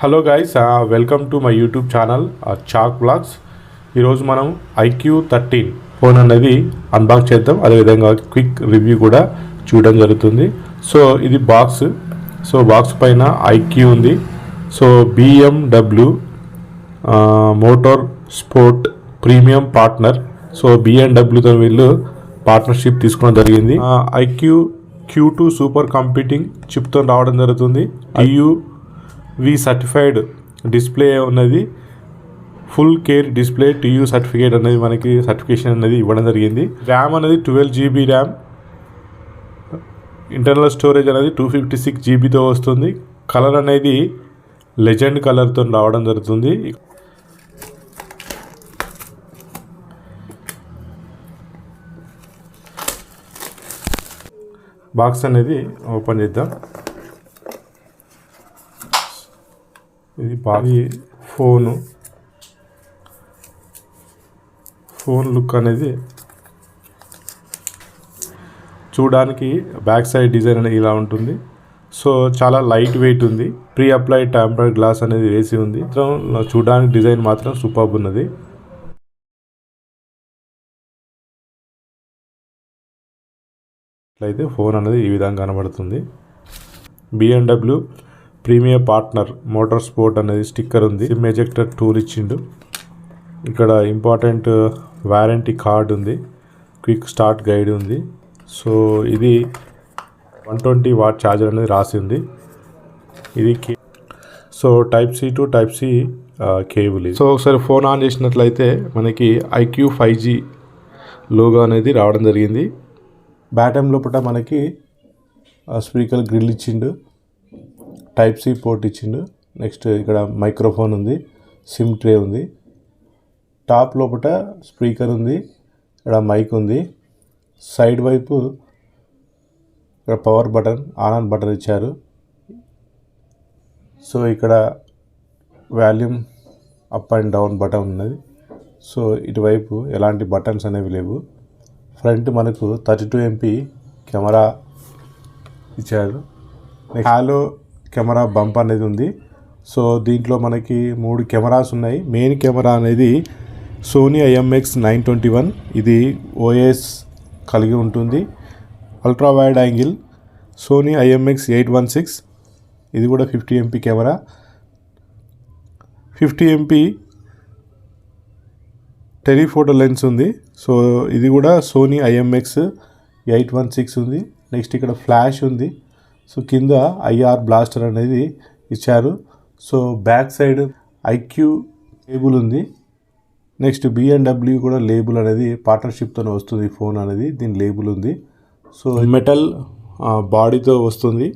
Hello guys, welcome to my YouTube channel chalk blogs. ఈరోజు మనం IQ13 phone అనేది unbox చేద్దాం. అదేవిధంగా క్విక్ రివ్యూ కూడా చూడడం జరుగుతుంది. సో ఇది బాక్స్. సో బాక్స్ పైన IQ ఉంది. So BMW motor sport premium partner. So BMW వీళ్ళు పార్ట్నర్షిప్ తీసుకోవడం జరిగింది. IQ Q2 సూపర్ కంప్యూటింగ్ చిప్తో రావడం జరుగుతుంది. TUV సర్టిఫైడ్ డిస్ప్లే ఉన్నది. Full care display TU certificate అనేది మనకి సర్టిఫికేషన్ అనేది ఇవ్వడం జరిగింది. ర్యామ్ అనేది 12 GB ర్యామ్. ఇంటర్నల్ స్టోరేజ్ అనేది 256 GBతో వస్తుంది. కలర్ అనేది లెజెండ్ కలర్తో రావడం జరుగుతుంది. బాక్స్ అనేది ఓపెన్ చేద్దాం. ఇది ఫోన్ లుక్ అనేది చూడడానికి బ్యాక్ సైడ్ డిజైన్ అనేది ఇలా ఉంటుంది. సో చాలా లైట్ వెయిట్ ఉంది. ప్రీ అప్లైడ్ టెంపర్డ్ గ్లాస్ అనేది వేసి ఉంది. చూడడానికి డిజైన్ మాత్రం సూపర్బ్ ఉన్నది. అయితే ఫోన్ అనేది ఈ విధంగా కనబడుతుంది. BMW premium partner motor sport అనేది స్టిక్కర్ ఉంది. సిమ్ ఎజెక్టర్ టూల్ ఇచ్చిండు. ఇక్కడ ఇంపార్టెంట్ వారంటీ కార్డ్ ఉంది. క్విక్ స్టార్ట్ గైడ్ ఉంది. సో ఇది 120 వాట్ ఛార్జర్ అనేది రాసి ఉంది. ఇది so type C to type C cable. So ఒకసారి ఫోన్ ఆన్ చేసినట్లయితే మనకి IQ 5G లోగో అనేది రావడం జరిగింది. బ్యాటమ్ లోపల మనకి స్పీకర్ గ్రిల్ ఇచ్చిండు. టైప్ C పోర్ట్ ఇచ్చిండు. నెక్స్ట్ ఇక్కడ మైక్రోఫోన్ ఉంది. సిమ్ ట్రే ఉంది. టాప్ లోపల స్పీకర్ ఉంది. ఇక్కడ మైక్ ఉంది. సైడ్ వైపు ఇక్కడ పవర్ బటన్ ఆన్ బటన్ ఇచ్చారు. సో ఇక్కడ volume up and down button ఉన్నది. సో ఇటువైపు ఎలాంటి బటన్స్ అనేవి లేవు. ఫ్రంట్ మనకు 32 MP కెమెరా ఇచ్చారు. హాలో కెమెరా బంప్ అనేది ఉంది. సో దీంట్లో మనకి 3 కెమెరాస్ ఉన్నాయి. మెయిన్ కెమెరా అనేది సోనీ IMX921. ఇది OS కలిగి ఉంటుంది. Ultra wide angle Sony IMX816. ఇది కూడా 50 MP camera. 50 MP telephoto lens ఉంది. సో ఇది కూడా సోనీ IMX816 ఉంది. నెక్స్ట్ ఇక్కడ ఫ్లాష్ ఉంది. సో కింద IR బ్లాస్టర్ అనేది ఇచ్చారు. So back side IQ label ఉంది. నెక్స్ట్ BMW కూడా లేబుల్ అనేది పార్ట్నర్షిప్తో వస్తుంది. ఫోన్ అనేది దీని లేబుల్ ఉంది. సో మెటల్ బాడీతో వస్తుంది.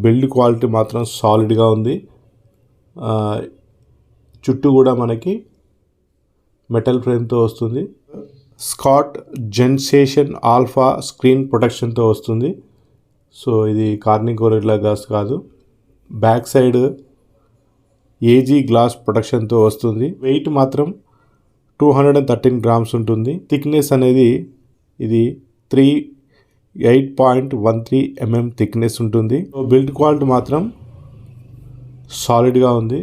బిల్డ్ క్వాలిటీ మాత్రం సాలిడ్గా ఉంది. చుట్టూ కూడా మనకి మెటల్ ఫ్రేమ్తో వస్తుంది. స్కాట్ జెన్సేషన్ ఆల్ఫా స్క్రీన్ ప్రొటెక్షన్తో వస్తుంది. సో ఇది కార్నింగ్ గొరిల్లా గ్లాస్ కాదు. బ్యాక్ సైడ్ AG గ్లాస్ ప్రొటెక్షన్తో వస్తుంది. వెయిట్ మాత్రం 213 గ్రామ్స్ ఉంటుంది. థిక్నెస్ అనేది ఇది 8.13 mm థిక్నెస్ ఉంటుంది. బిల్డ్ క్వాలిటీ మాత్రం సాలిడ్గా ఉంది.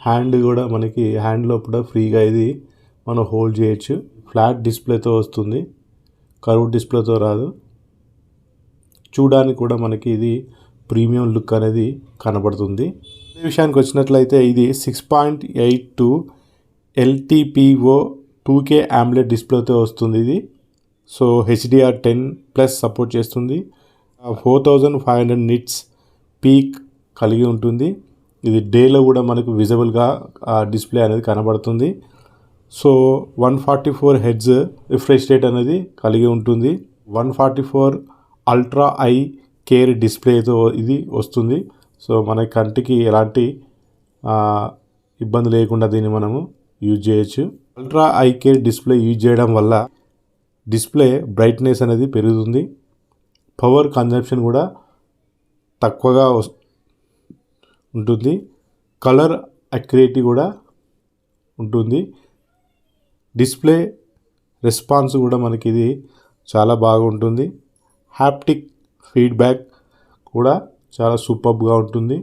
హ్యాండ్ కూడా మనకి హ్యాండ్ లోపల ఫ్రీగా ఇది మనం హోల్డ్ చేయొచ్చు. ఫ్లాట్ డిస్ప్లేతో వస్తుంది. కర్వ్ డిస్ప్లేతో రాదు. చూడడానికి కూడా మనకి ఇది ప్రీమియం లుక్ అనేది కనబడుతుంది. ఈ విషయానికి వచ్చినట్లయితే ఇది 6.82 LTPO 2K AMOLED డిస్ప్లేతో వస్తుంది. ఇది సో HDR10+ సపోర్ట్ చేస్తుంది. 4500 నిట్స్ పీక్ కలిగి ఉంటుంది. ఇది డేలో కూడా మనకు విజిబుల్గా డిస్ప్లే అనేది కనబడుతుంది. సో 144 Hz రిఫ్రెష్ రేట్ అనేది కలిగి ఉంటుంది. 144 అల్ట్రా ఐ కేర్ డిస్ప్లేతో ఇది వస్తుంది. సో మన కంటికి ఎలాంటి ఇబ్బంది లేకుండా దీన్ని మనము యూజ్ చేయొచ్చు. Ultra I care display use చేయడం వల్ల డిస్ప్లే బ్రైట్నెస్ అనేది పెరుగుతుంది. పవర్ కన్జంప్షన్ కూడా తక్కువగా ఉంటుంది. కలర్ అక్యురేటీ కూడా ఉంటుంది. డిస్ప్లే రెస్పాన్స్ కూడా మనకి ఇది చాలా బాగుంటుంది. హ్యాప్టిక్ ఫీడ్బ్యాక్ కూడా చాలా సూపర్గా ఉంటుంది.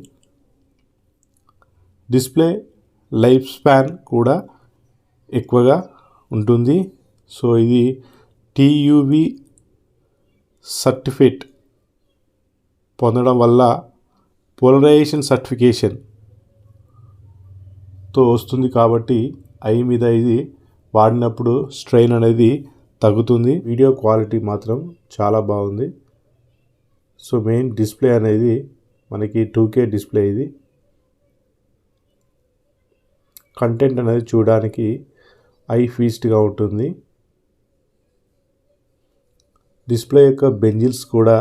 డిస్ప్లే లైఫ్ స్పాన్ కూడా ఎక్కువగా ఉంటుంది. సో ఇది TUV సర్టిఫికేట్ పొందడం వల్ల పోలరైజేషన్ సర్టిఫికేషన్తో వస్తుంది కాబట్టి ఐ మీద ఇది వాడినప్పుడు స్ట్రెయిన్ అనేది తగ్గుతుంది. వీడియో క్వాలిటీ మాత్రం చాలా బాగుంది. సో మెయిన్ డిస్ప్లే అనేది మనకి 2K డిస్ప్లే. ఇది కంటెంట్ అనేది చూడడానికి ఐ ఫీస్ట్గా ఉంటుంది. డిస్ప్లే యొక్క బెంజిల్స్ కూడా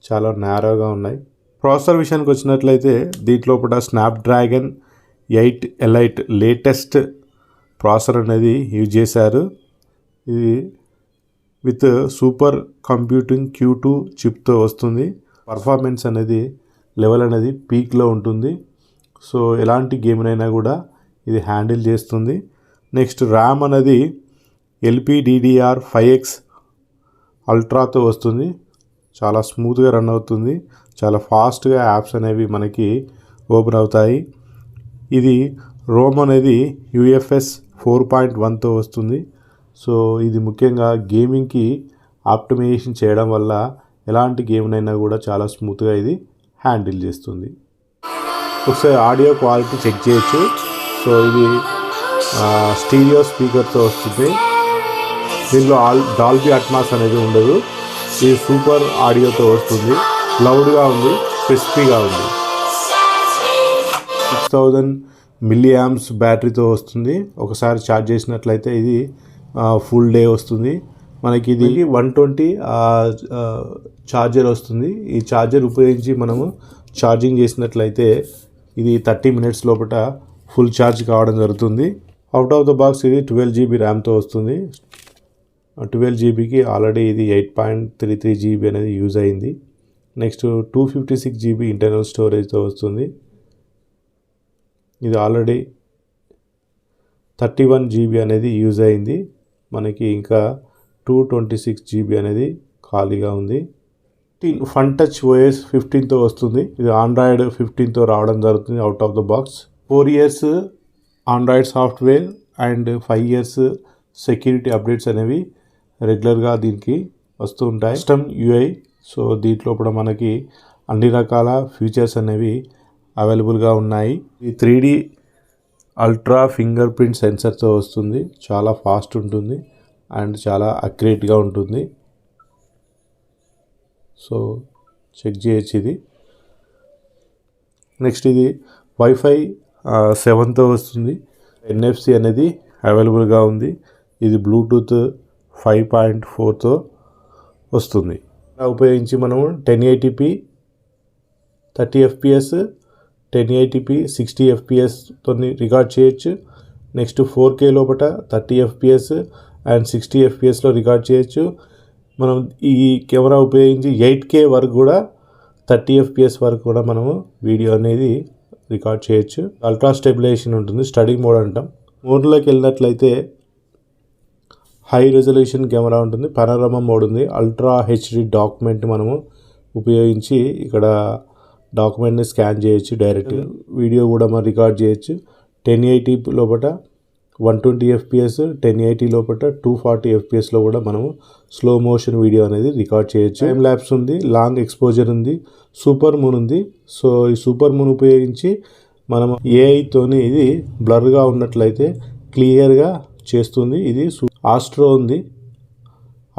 చాలా నేరోగా ఉన్నాయి. ప్రాసెసర్ విషయానికి వచ్చినట్లయితే దీంట్లో స్నాప్డ్రాగన్ 8 ఎలైట్ లేటెస్ట్ ప్రాసెసర్ అనేది యూజ్ చేశారు. ఇది విత్ సూపర్ కంప్యూటింగ్ Q2 చిప్తో వస్తుంది. పర్ఫార్మెన్స్ అనేది లెవెల్ అనేది పీక్లో ఉంటుంది. సో ఎలాంటి గేమ్నైనా కూడా ఇది హ్యాండిల్ చేస్తుంది. నెక్స్ట్ ర్యామ్ అనేది LPDDR5X అల్ట్రాతో వస్తుంది. చాలా స్మూత్గా రన్ అవుతుంది. చాలా ఫాస్ట్గా యాప్స్ అనేవి మనకి ఓపెన్ అవుతాయి. ఇది రోమ్ అనేది UFS 4.1తో వస్తుంది. సో ఇది ముఖ్యంగా గేమింగ్కి ఆప్టిమైజేషన్ చేయడం వల్ల ఎలాంటి గేమ్నైనా కూడా చాలా స్మూత్గా ఇది హ్యాండిల్ చేస్తుంది. ఒకసారి ఆడియో క్వాలిటీ చెక్ చేయొచ్చు. సో ఇది స్టీరియో స్పీకర్తో వస్తుంది. దీనిలో డాల్బీ అట్మాస్ అనేది ఉండదు. ఇది సూపర్ ఆడియోతో వస్తుంది. లౌడ్గా ఉంది, క్రిస్పీగా ఉంది. 6000 mAh బ్యాటరీతో వస్తుంది. ఒకసారి ఛార్జ్ చేసినట్లయితే ఇది ఫుల్ డే వస్తుంది. మనకి ఇది 120 ఛార్జర్ వస్తుంది. ఈ ఛార్జర్ ఉపయోగించి మనము ఛార్జింగ్ చేసినట్లయితే ఇది 30 minutes లోపల ఫుల్ ఛార్జ్ కావడం జరుగుతుంది. అవుట్ ఆఫ్ ద బాక్స్ ఇది 12 GB ర్యామ్తో వస్తుంది. 12 GBకి ఆల్రెడీ ఇది 8.33 GB అనేది యూజ్ అయింది. నెక్స్ట్ 256 GB ఇంటర్నల్ స్టోరేజ్తో వస్తుంది. ఇది ఆల్రెడీ 31 GB అనేది యూజ్ అయింది. మనకి ఇంకా 226 GB అనేది ఖాళీగా ఉంది. ఫన్ టచ్ OS 15తో వస్తుంది. ఇది ఆండ్రాయిడ్ 15తో రావడం జరుగుతుంది out of the box. 4 years Android software and 5 years security updates అనేవి రెగ్యులర్గా దీనికి వస్తూ ఉంటాయి. System UI. సో దీంట్లో కూడా మనకి అన్ని రకాల ఫీచర్స్ అనేవి అవైలబుల్గా ఉన్నాయి. ఈ 3D అల్ట్రా ఫింగర్ ప్రింట్ సెన్సర్తో వస్తుంది. చాలా ఫాస్ట్ ఉంటుంది అండ్ చాలా అక్యురేట్గా ఉంటుంది. సో చెక్ చేయొచ్చు ఇది. నెక్స్ట్ ఇది Wi-Fi 7తో వస్తుంది. NFC అనేది అవైలబుల్గా ఉంది. ఇది బ్లూటూత్ 5.4తో వస్తుంది. ఉపయోగించి మనం 1080p 30 FPS 1080p 60 FPSతో రికార్డ్ చేయొచ్చు. నెక్స్ట్ 4K లోపల 30 FPS అండ్ 60 FPSలో రికార్డ్ చేయొచ్చు. మనం ఈ కెమెరా ఉపయోగించి 8K వరకు కూడా 30 FPS వరకు కూడా మనము వీడియో అనేది రికార్డ్ చేయొచ్చు. అల్ట్రా స్టెబిలైజేషన్ ఉంటుంది. స్టడీ మోడ్ అంటాం. మోడ్లోకి వెళ్ళినట్లయితే హై రెజల్యూషన్ కెమెరా ఉంటుంది. పనోరమా మోడ్ ఉంది. అల్ట్రా HD డాక్యుమెంట్ మనము ఉపయోగించి ఇక్కడ డాక్యుమెంట్ని స్కాన్ చేయొచ్చు. డైరెక్ట్ వీడియో కూడా మనం రికార్డ్ చేయొచ్చు. 1080 లోపల 120 FPS 1080 లోపల 240 FPSలో కూడా మనము స్లో మోషన్ వీడియో అనేది రికార్డ్ చేయొచ్చు. టైమ్ ల్యాప్స్ ఉంది. లాంగ్ ఎక్స్పోజర్ ఉంది. సూపర్ మూన్ ఉంది. సో ఈ సూపర్ మూన్ ఉపయోగించి మనం AIతోని ఇది బ్లర్గా ఉన్నట్లయితే క్లియర్గా చేస్తుంది. ఇది ఆస్ట్రో ఉంది.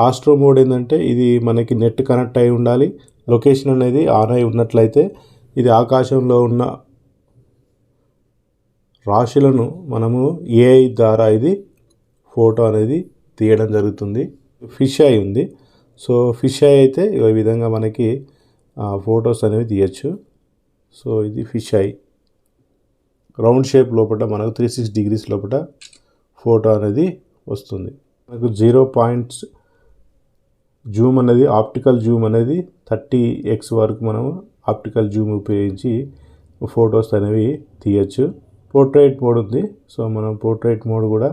ఆస్ట్రో మోడ్ ఏంటంటే ఇది మనకి నెట్ కనెక్ట్ అయి ఉండాలి. లొకేషన్ అనేది ఆన్ అయి ఉన్నట్లయితే ఇది ఆకాశంలో ఉన్న రాశులను మనము AI ద్వారా ఇది ఫోటో అనేది తీయడం జరుగుతుంది. ఫిష్ ఐ ఉంది. సో ఫిష్ ఐ అయితే ఈ విధంగా మనకి ఫొటోస్ అనేవి తీయచ్చు. సో ఇది ఫిష్ ఐ రౌండ్ షేప్ లోపల మనకు 360 degrees లోపల ఫోటో అనేది వస్తుంది. మనకు 0 పాయింట్స్ జూమ్ అనేది ఆప్టికల్ జూమ్ అనేది 30x వరకు మనము ఆప్టికల్ జూమ్ ఉపయోగించి ఫొటోస్ అనేవి తీయచ్చు. పోర్ట్రైట్ మోడ్ ఉంది. సో మనం పోర్ట్రైట్ మోడ్ కూడా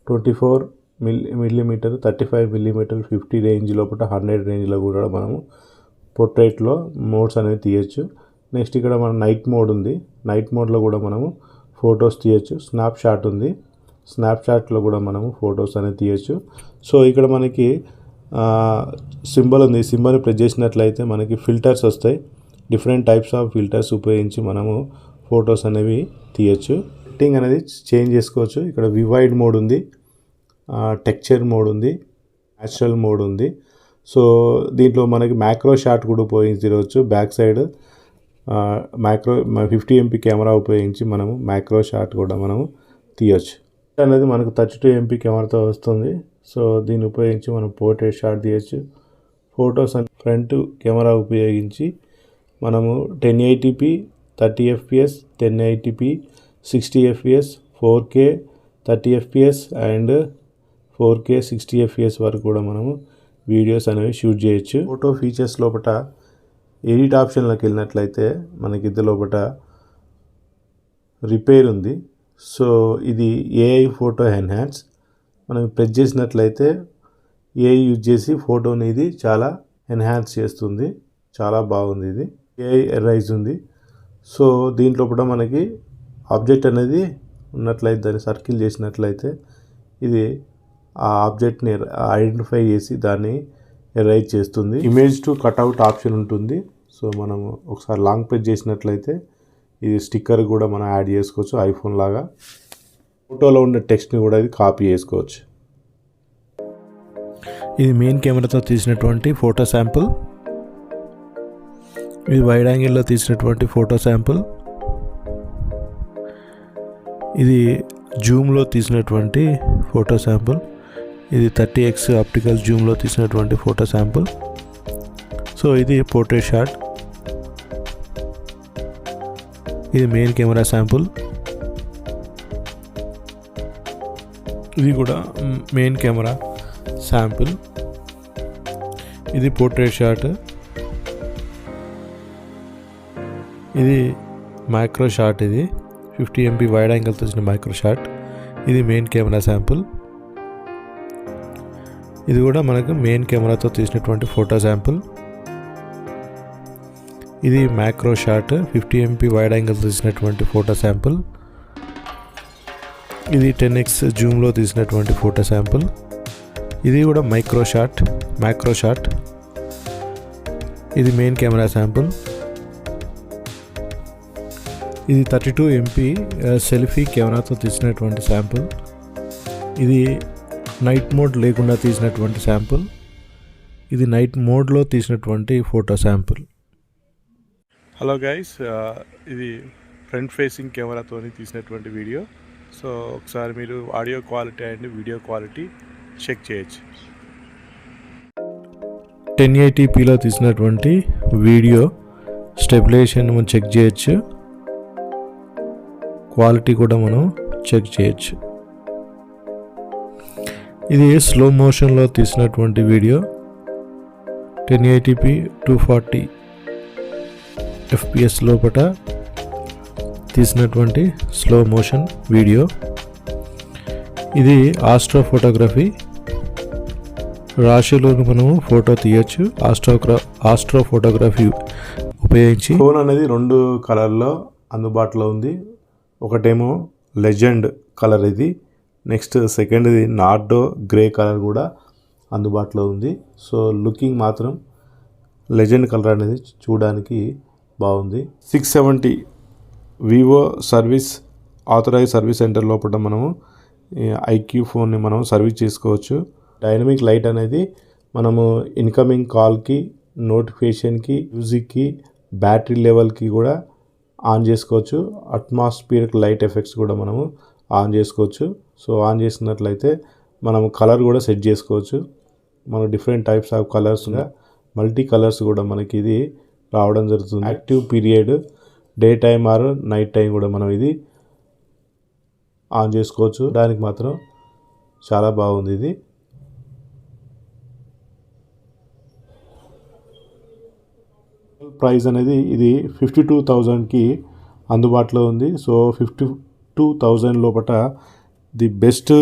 24 mm 35 mm 50 రేంజ్ లోపల 100 రేంజ్లో కూడా మనము పోర్ట్రైట్లో మోడ్స్ అనేవి తీయచ్చు. నెక్స్ట్ ఇక్కడ మన నైట్ మోడ్ ఉంది. నైట్ మోడ్లో కూడా మనము ఫొటోస్ తీయచ్చు. స్నాప్షాట్ ఉంది, స్నాప్షాట్లో కూడా మనము ఫొటోస్ అనేది తీయచ్చు. సో ఇక్కడ మనకి సింబల్ ఉంది, సింబల్ ప్రెస్ చేసినట్లయితే మనకి ఫిల్టర్స్ వస్తాయి. డిఫరెంట్ టైప్స్ ఆఫ్ ఫిల్టర్స్ ఉపయోగించి మనము ఫొటోస్ అనేవి తీయచ్చు. సెట్టింగ్ అనేది చేంజ్ చేసుకోవచ్చు. ఇక్కడ వివైడ్ మోడ్ ఉంది, టెక్చర్ మోడ్ ఉంది, న్యాచురల్ మోడ్ ఉంది. సో దీంట్లో మనకి మ్యాక్రో షాట్ కూడా ఉపయోగించవచ్చు. Back side micro 50 MP camera ఉపయోగించి మనము మైక్రో షాట్ కూడా మనము తీయచ్చు. అనేది మనకు 32 MP కెమెరాతో వస్తుంది. సో దీన్ని ఉపయోగించి మనం పోర్ట్రేట్ షాట్ తీయచ్చు. ఫొటోస్ ఫ్రంట్ కెమెరా ఉపయోగించి మనము 1080p 30 fps, 1080p 60 fps, 4K 30 fps and 4K 60 fps వరకు కూడా మనము వీడియోస్ అనేవి షూట్ చేయొచ్చు. ఫోటో ఫీచర్స్ లోపల ఎడిట్ ఆప్షన్లోకి వెళ్ళినట్లయితే మనకి ఇది లోపల రిపేర్ ఉంది. సో ఇది ఏఐ ఫోటో ఎన్హాన్స్. మనం ప్రెస్ చేసినట్లయితే ఏఐ యూజ్ చేసి ఫోటోని ఇది చాలా ఎన్హాన్స్ చేస్తుంది. చాలా బాగుంది. ఇది ఏఐ ఎరైజ్ ఉంది. సో దీంట్లో కూడా మనకి ఆబ్జెక్ట్ అనేది ఉన్నట్లయితే దాన్ని సర్కిల్ చేసినట్లయితే ఇది ఆ ఆబ్జెక్ట్ని ఐడెంటిఫై చేసి దాన్ని ఎరైజ్ చేస్తుంది. ఇమేజ్ టు కట్అవుట్ ఆప్షన్ ఉంటుంది. సో మనము ఒకసారి లాంగ్ ప్రెస్ చేసినట్లయితే ఇది స్టిక్కర్ కూడా మనం యాడ్ చేసుకోవచ్చు. ఐఫోన్ లాగా ఫోటోలో ఉండే టెక్స్ట్ని కూడా ఇది కాపీ చేసుకోవచ్చు. ఇది మెయిన్ కెమెరాతో తీసినటువంటి ఫోటో శాంపుల్. ఇది వైడ్ యాంగిల్లో తీసినటువంటి ఫోటో శాంపుల్. ఇది జూమ్లో తీసినటువంటి ఫోటో శాంపుల్. ఇది 30x ఆప్టికల్ జూమ్లో తీసినటువంటి ఫోటో శాంపుల్. సో ఇది పోర్ట్రేట్ షాట్. ఇది మెయిన్ కెమెరా శాంపుల్. ఇది కూడా మెయిన్ కెమెరా శాంపుల్. ఇది పోర్ట్రేట్ షాట్. ఇది మైక్రో షాట్. ఇది 50 MP వైడ్ యాంగిల్తో వచ్చిన మైక్రో షాట్. ఇది మెయిన్ కెమెరా శాంపుల్. ఇది కూడా మనకు మెయిన్ కెమెరాతో తీసినటువంటి ఫోటో శాంపుల్. ఇది మైక్రో షాట్ 50 MP వైడ్ యాంగిల్తో తీసినటువంటి ఫోటో శాంపుల్. ఇది 10x జూమ్లో తీసినటువంటి ఫోటో శాంపుల్. ఇది కూడా మైక్రో షాట్. ఇది మెయిన్ కెమెరా శాంపుల్. ఇది 32 MP సెల్ఫీ కెమెరాతో తీసినటువంటి శాంపుల్. ఇది నైట్ మోడ్ లేకుండా తీసినటువంటి శాంపుల్. ఇది నైట్ మోడ్లో తీసినటువంటి ఫోటో శాంపుల్. హలో గైస్, ఇది ఫ్రంట్ ఫేసింగ్ కెమెరాతో తీసినటువంటి వీడియో. సో ఒకసారి మీరు audio quality and video quality check చేయొచ్చు. 1080pలో తీసినటువంటి వీడియో స్టెబిలైజేషన్ మనం చెక్ చేయొచ్చు. క్వాలిటీ కూడా మనం చెక్ చేయొచ్చు. ఇది స్లో మోషన్లో తీసినటువంటి వీడియో. 1080p 240 fps లోపల తీసినటువంటి స్లో మోషన్ వీడియో. ఇది ఆస్ట్రో ఫోటోగ్రఫీ. రాశిలోని మనము ఫోటో తీయచ్చు ఆస్ట్రో ఫోటోగ్రఫీ ఉపయోగించి. ఫోన్ అనేది 2 కలర్లో అందుబాటులో ఉంది. ఒకటేమో లెజెండ్ కలర్, ఇది నెక్స్ట్ సెకండ్ ఇది నార్డో గ్రే కలర్ కూడా అందుబాటులో ఉంది. సో లుకింగ్ మాత్రం లెజెండ్ కలర్ అనేది చూడడానికి బాగుంది. 670 Vivo service authorise service centre లోపల మనము ఐక్యూ ఫోన్ని మనం సర్వీస్ చేసుకోవచ్చు. డైనమిక్ లైట్ అనేది మనము ఇన్కమింగ్ కాల్కి, నోటిఫికేషన్కి, మ్యూజిక్కి, బ్యాటరీ లెవెల్కి కూడా ఆన్ చేసుకోవచ్చు. అట్మాస్ఫియరిక్ లైట్ ఎఫెక్ట్స్ కూడా మనము ఆన్ చేసుకోవచ్చు. సో ఆన్ చేసినట్లయితే మనము కలర్ కూడా సెట్ చేసుకోవచ్చు. మనం డిఫరెంట్ టైప్స్ ఆఫ్ కలర్స్గా మల్టీ కలర్స్ కూడా మనకి ఇది రావడం జరుగుతుంది. Active period day time or night time కూడా మనం ఇది ఆన్ చేసుకోవచ్చు. దానికి మాత్రం చాలా బాగుంది. ఇది ప్రైస్ అనేది ఇది 52,000కి అందుబాటులో ఉంది. సో 52,000 లోపల ది బెస్ట్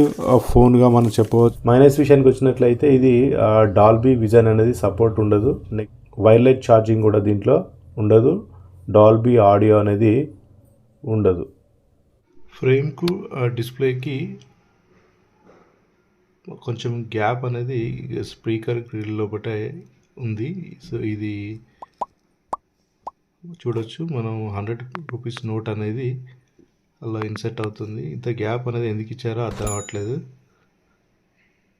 ఫోన్గా మనం చెప్పవచ్చు. మైనస్ విషయానికి వచ్చినట్లయితే ఇది డాల్బీ విజన్ అనేది సపోర్ట్ ఉండదు. వైర్లెస్ ఛార్జింగ్ కూడా దీంట్లో ఉండదు. డాల్బీ ఆడియో అనేది ఉండదు. ఫ్రేమ్కు డిస్ప్లేకి కొంచెం గ్యాప్ అనేది స్పీకర్ గ్రిల్ లోపటే ఉంది. సో ఇది చూడొచ్చు మనం 100 రూపీస్ నోట్ అనేది అలా ఇన్సెట్ అవుతుంది. ఇంత గ్యాప్ అనేది ఎందుకు ఇచ్చారో అర్థం అవ్వట్లేదు.